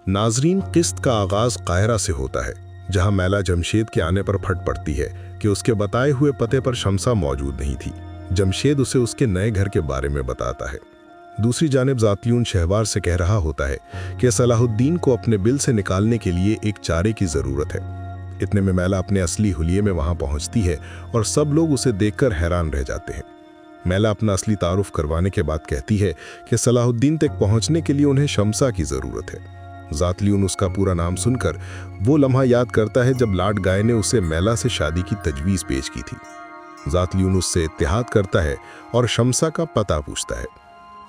नाजरीन, किस्त का आगाज काहिरा से होता है, जहां मैला जमशेद के आने पर फट पड़ती है कि उसके बताए हुए पते पर शमसा मौजूद नहीं थी। जमशेद उसे उसके नए घर के बारे में बताता है। दूसरी जानिब ज़ातलियून शहवार से कह रहा होता है कि सलाहुद्दीन को अपने बिल से निकालने के लिए एक चारे की ज़रूरत है। इतने में मैला अपने असली हुलिये में वहां पहुंचती है और सब लोग उसे देखकर हैरान रह जाते हैं। मैला अपना असली तारुफ करवाने के बाद कहती है कि सलाहुद्दीन तक पहुंचने के लिए उन्हें शमसा की ज़रूरत है। ज़ातलियून उसका पूरा नाम सुनकर वो लम्हा याद करता है जब लाड गाय ने उसे मैला से शादी की तजवीज़ पेश की थी। ज़ातलियून उससे इत्तेहाद करता है और शमसा का पता पूछता है।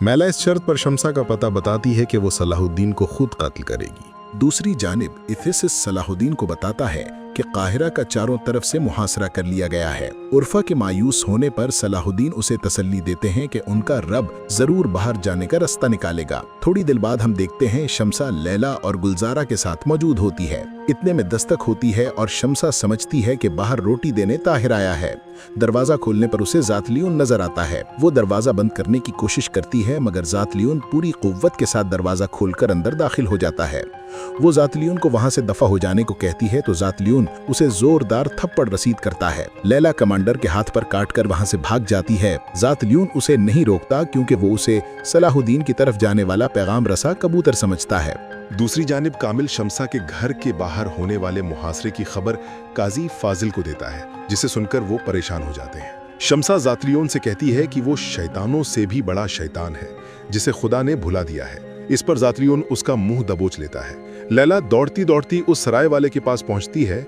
मैला इस शर्त पर शमसा का पता बताती है कि वो सलाहुद्दीन को खुद कत्ल करेगी। दूसरी जानिब इफिसिस सलाहुद्दीन को बताता है कि काहिरा का चारों तरफ से मुहासरा कर लिया गया है। उर्फा के मायूस होने पर सलाहुद्दीन उसे तसल्ली देते हैं कि उनका रब जरूर बाहर जाने का रास्ता निकालेगा। थोड़ी देर बाद हम देखते हैं शमसा लैला और गुलजारा के साथ मौजूद होती है। इतने में दस्तक होती है और शमसा समझती है कि बाहर रोटी देने ताहिर आया है। दरवाजा खोलने पर उसे ज़ातलियून नजर आता है। वो दरवाजा बंद करने की कोशिश करती है, मगर ज़ातलियून पूरी कुव्वत के साथ दरवाजा खोलकर अंदर दाखिल हो जाता है। वो ज़ातलियून को वहां से दफा हो जाने को कहती है तो ज़ातलियून उसे जोरदार थप्पड़ रसीद करता है। लैला कमांडर के हाथ पर काटकर वहां से भाग जाती है। ज़ातलियून उसे नहीं रोकता क्योंकि वो उसे सलाहुद्दीन की तरफ जाने वाला पैगाम रसा कबूतर समझता है। दूसरी जानिब कामिल शमसा के घर के बाहर होने वाले मुहासरे की खबर काजी फाजिल को देता है, जिसे सुनकर वो परेशान हो जाते हैं। शमसा ज़ातलियून से कहती है कि वो शैतानों से भी बड़ा शैतान है, जिसे खुदा ने भुला दिया है। इस पर ज़ातलियून उसका मुंह दबोच लेता है। लैला दौड़ती दौड़ती उस सराय वाले के पास पहुंचती है।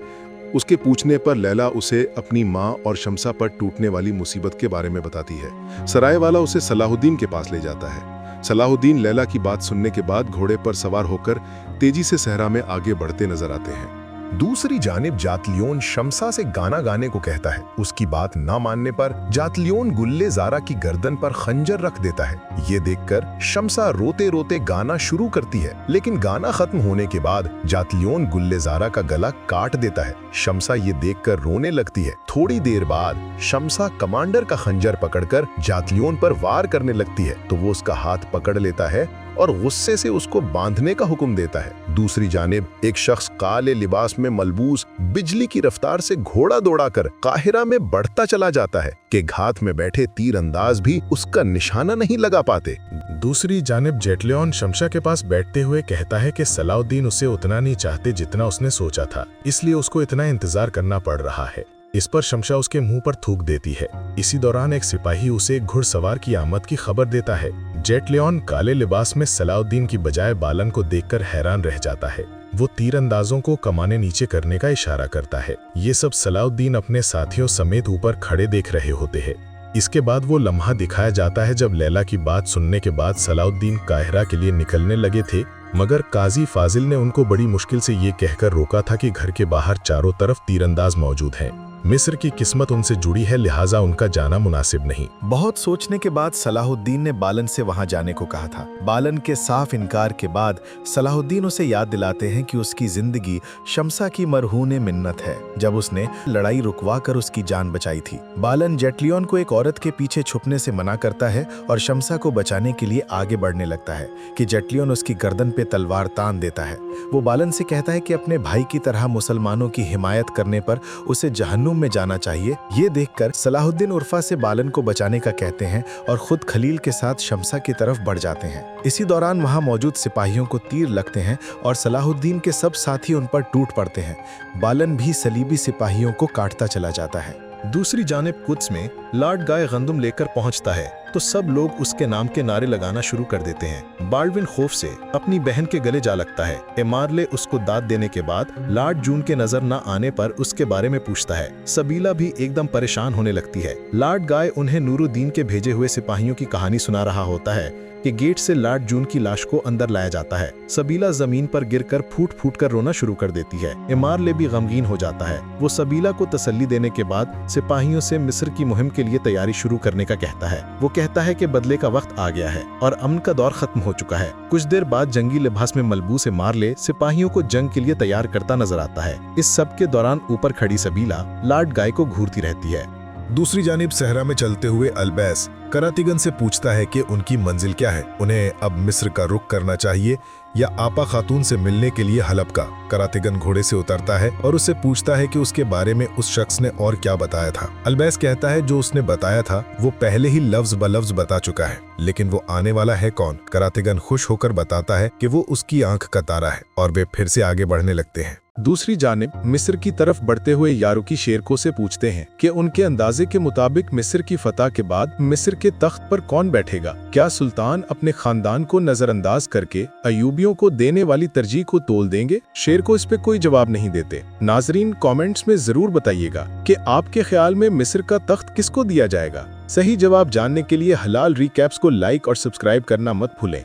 उसके पूछने पर लैला उसे अपनी माँ और शमसा पर टूटने वाली मुसीबत के बारे में बताती है। सराय वाला उसे सलाहुद्दीन के पास ले जाता है। सलाहुद्दीन लैला की बात सुनने के बाद घोड़े पर सवार होकर तेजी से सहरा में आगे बढ़ते नजर आते हैं। दूसरी जानिब ज़ातलियून शमसा से गाना गाने को कहता है। उसकी बात ना मानने पर ज़ातलियून गुल्ले ज़ारा की गर्दन पर खंजर रख देता है। ये देखकर शमसा रोते रोते गाना शुरू करती है, लेकिन गाना खत्म होने के बाद ज़ातलियून गुल्ले ज़ारा का गला काट देता है। शमसा ये देखकर रोने लगती है। थोड़ी देर बाद शमसा कमांडर का खंजर पकड़कर ज़ातलियून पर वार करने लगती है तो वो उसका हाथ पकड़ लेता है और गुस्से से उसको बांधने का हुक्म देता है। दूसरी जानिब एक शख्स काले लिबास में मलबूस बिजली की रफ्तार से घोड़ा दौड़ाकर काहिरा में बढ़ता चला जाता है कि घात में बैठे तीर अंदाज भी उसका निशाना नहीं लगा पाते। दूसरी जानिब जेटलियन शमसा के पास बैठते हुए कहता है कि सलाहुद्दीन उसे उतना नहीं चाहते जितना उसने सोचा था, इसलिए उसको इतना इंतजार करना पड़ रहा है। इस पर शमसा उसके मुंह पर थूक देती है। इसी दौरान एक सिपाही उसे एक घुड़सवार की आमद की खबर देता है। जेटलियन काले लिबास में सलाहुद्दीन की बजाय बालन को देखकर हैरान रह जाता है। वो तीरंदाजों को कमाने नीचे करने का इशारा करता है। ये सब सलाहुद्दीन अपने साथियों समेत ऊपर खड़े देख रहे होते हैं। इसके बाद वो लम्हा दिखाया जाता है जब लैला की बात सुनने के बाद सलाहुद्दीन काहिरा के लिए निकलने लगे थे, मगर काजी फाजिल ने उनको बड़ी मुश्किल से ये कहकर रोका था कि घर के बाहर चारों तरफ तीरंदाज मौजूद हैं। मिस्र की किस्मत उनसे जुड़ी है, लिहाजा उनका जाना मुनासिब नहीं। बहुत सोचने के बाद सलाहुद्दीन ने बालन से वहां जाने को कहा था। बालन के साफ इनकार के बाद सलाहुद्दीन उसे याद दिलाते हैं कि उसकी जिंदगी शमसा की मरहूने मिन्नत है, जब उसने लड़ाई रुकवा कर उसकी जान बचाई थी। बालन जेटलियन को एक औरत के पीछे छुपने से मना करता है और शमसा को बचाने के लिए आगे बढ़ने लगता है कि जेटलियन उसकी गर्दन पे तलवार तान देता है। वो बालन से कहता है कि अपने भाई की तरह मुसलमानों की हिमायत करने पर उसे जहन्नुम में जाना चाहिए। ये देखकर सलाहुद्दीन उर्फा से बालन को बचाने का कहते हैं और खुद खलील के साथ शमसा की तरफ बढ़ जाते हैं। इसी दौरान वहां मौजूद सिपाहियों को तीर लगते हैं और सलाहुद्दीन के सब साथी उन पर टूट पड़ते हैं। बालन भी सलीबी सिपाहियों को काटता चला जाता है। दूसरी जानिब कुद्स में लाड गाय गंदम लेकर पहुंचता है तो सब लोग उसके नाम के नारे लगाना शुरू कर देते हैं। बाल्डविन खौफ से अपनी बहन के गले जा लगता है। एमारले उसको दाद देने के बाद लाड जून के नजर न आने पर उसके बारे में पूछता है। सबीला भी एकदम परेशान होने लगती है। लाड गाय उन्हें नूरुद्दीन के भेजे हुए सिपाहियों की कहानी सुना रहा होता है कि गेट से लाड जून की लाश को अंदर लाया जाता है। सबीला जमीन पर गिरकर फूट फूट कर रोना शुरू कर देती है। इमारले भी गमगीन हो जाता है। वो सबीला को तसल्ली देने के बाद सिपाहियों से मिस्र की मुहिम के लिए तैयारी शुरू करने का कहता है। वो कहता है कि बदले का वक्त आ गया है और अमन का दौर खत्म हो चुका है। कुछ देर बाद जंगी लिबास में मलबूस इमारले सिपाहियों को जंग के लिए तैयार करता नजर आता है। इस सब के दौरान ऊपर खड़ी सबीला लाड गाय को घूरती रहती है। दूसरी जानिब सहरा में चलते हुए अल्बैस करातिगन से पूछता है कि उनकी मंजिल क्या है, उन्हें अब मिस्र का रुख करना चाहिए या आपा खातून से मिलने के लिए हलब का। करातिगन घोड़े से उतरता है और उससे पूछता है कि उसके बारे में उस शख्स ने और क्या बताया था। अल्बैस कहता है जो उसने बताया था वो पहले ही लफ्ज ब लफ्ज बता चुका है, लेकिन वो आने वाला है कौन। करातिगन खुश होकर बताता है कि वो उसकी आंख का तारा है और वे फिर से आगे बढ़ने लगते हैं। दूसरी जानिब मिस्र की तरफ बढ़ते हुए यारुकी शेरको से पूछते हैं कि उनके अंदाजे के मुताबिक मिस्र की फतह के बाद मिस्र के तख्त पर कौन बैठेगा। क्या सुल्तान अपने खानदान को नजरअंदाज करके अयूबियों को देने वाली तरजीह को तोल देंगे? शेरको इस पे कोई जवाब नहीं देते। नाजरीन कमेंट्स में जरूर बताइएगा कि आपके ख्याल में मिस्र का तख्त किसको दिया जाएगा। सही जवाब जानने के लिए हलाल रिकैप्स को लाइक और सब्सक्राइब करना मत भूलें।